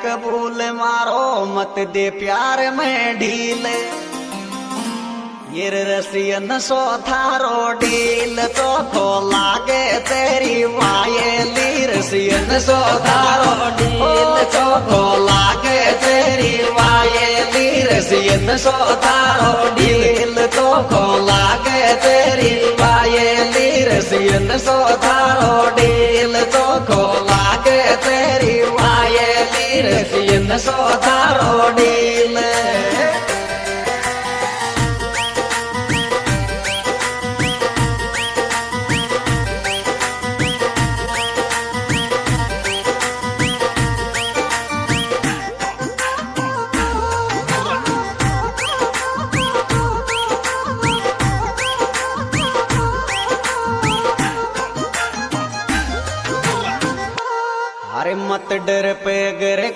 कबूल मारो मत दे प्यार में ढील ये रसियन सो थारो ढील तो खो लागे तेरी वायली रसियन सो थारो ढील तो खो लागे तेरी वायली रसियन सो थारो ढील तो खो लागे तेरी वायली रसियन सो थारो ढील तो खो लागे तेरी वायली रसियन सो थारो ढील अरे मत डर पे गर